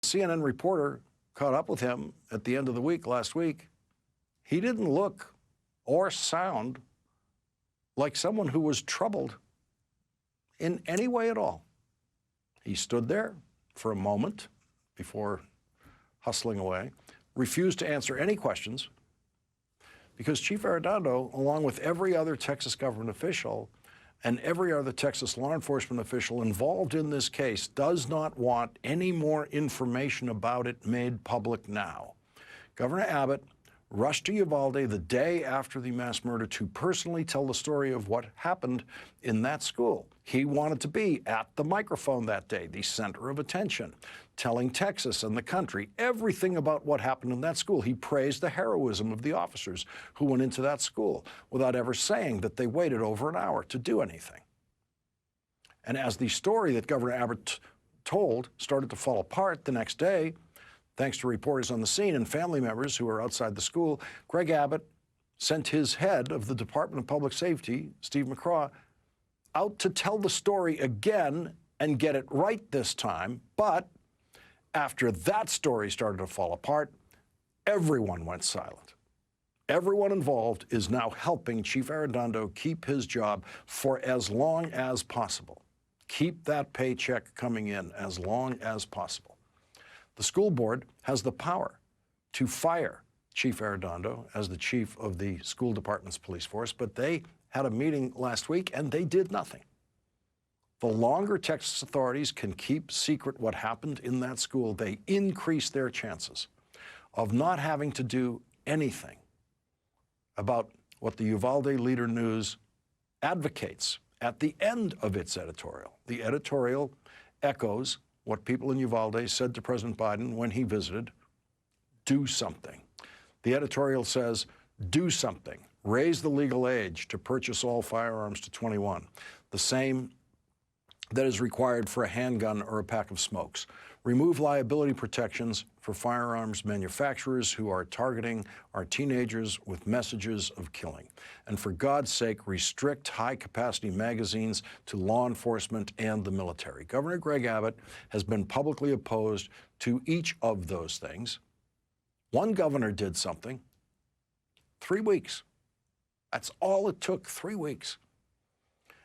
CNN reporter caught up with him at the end of the week last week. He didn't look or sound like someone who was troubled in any way at all. He stood there for a moment before hustling away, refused to answer any questions, because Chief Arredondo, along with every other Texas government official and every other Texas law enforcement official involved in this case, does not want any more information about it made public now. Governor Abbott rushed to Uvalde the day after the mass murder to personally tell the story of what happened in that school. He wanted to be at the microphone that day, the center of attention, telling Texas and the country everything about what happened in that school. He praised the heroism of the officers who went into that school without ever saying that they waited over an hour to do anything. And as the story that Governor Abbott told started to fall apart the next day, thanks to reporters on the scene and family members who were outside the school, Greg Abbott sent his head of the Department of Public Safety, Steve McCraw, out to tell the story again and get it right this time. But after that story started to fall apart, everyone went silent. Everyone involved is now helping Chief Arredondo keep his job for as long as possible. Keep that paycheck coming in as long as possible. The school board has the power to fire Chief Arredondo as the chief of the school department's police force, but they had a meeting last week and they did nothing. The longer Texas authorities can keep secret what happened in that school, they increase their chances of not having to do anything about what the Uvalde Leader News advocates at the end of its editorial. The editorial echoes what people in Uvalde said to President Biden when he visited: do something. The editorial says, do something. Raise the legal age to purchase all firearms to 21, the same that is required for a handgun or a pack of smokes. Remove liability protections for firearms manufacturers who are targeting our teenagers with messages of killing. And for God's sake, restrict high-capacity magazines to law enforcement and the military. Governor Greg Abbott has been publicly opposed to each of those things. One governor did something. 3 weeks. That's all it took, 3 weeks.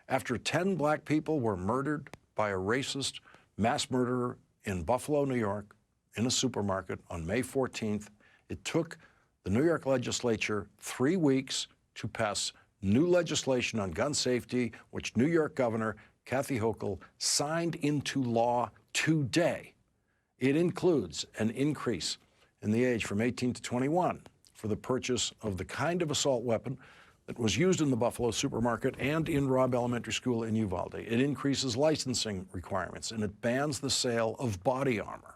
After 10 black people were murdered by a racist mass murderer in Buffalo, New York, in a supermarket on May 14th, it took the New York legislature 3 weeks to pass new legislation on gun safety, which New York Governor Kathy Hochul signed into law today. It includes an increase in the age from 18 to 21 for the purchase of the kind of assault weapon that was used in the Buffalo supermarket and in Robb Elementary School in Uvalde. It increases licensing requirements, and it bans the sale of body armor.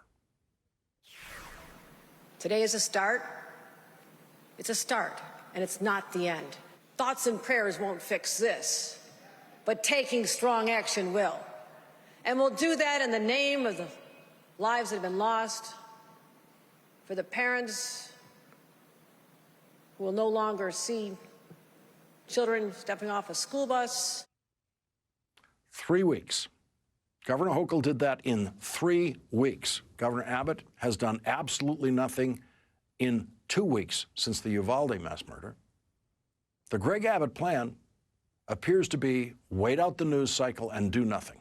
Today is a start. It's a start, and it's not the end. Thoughts and prayers won't fix this, but taking strong action will. And we'll do that in the name of the lives that have been lost, for the parents who will no longer see children stepping off a school bus. 3 weeks. Governor Hochul did that in 3 weeks. Governor Abbott has done absolutely nothing in 2 weeks since the Uvalde mass murder. The Greg Abbott plan appears to be wait out the news cycle and do nothing.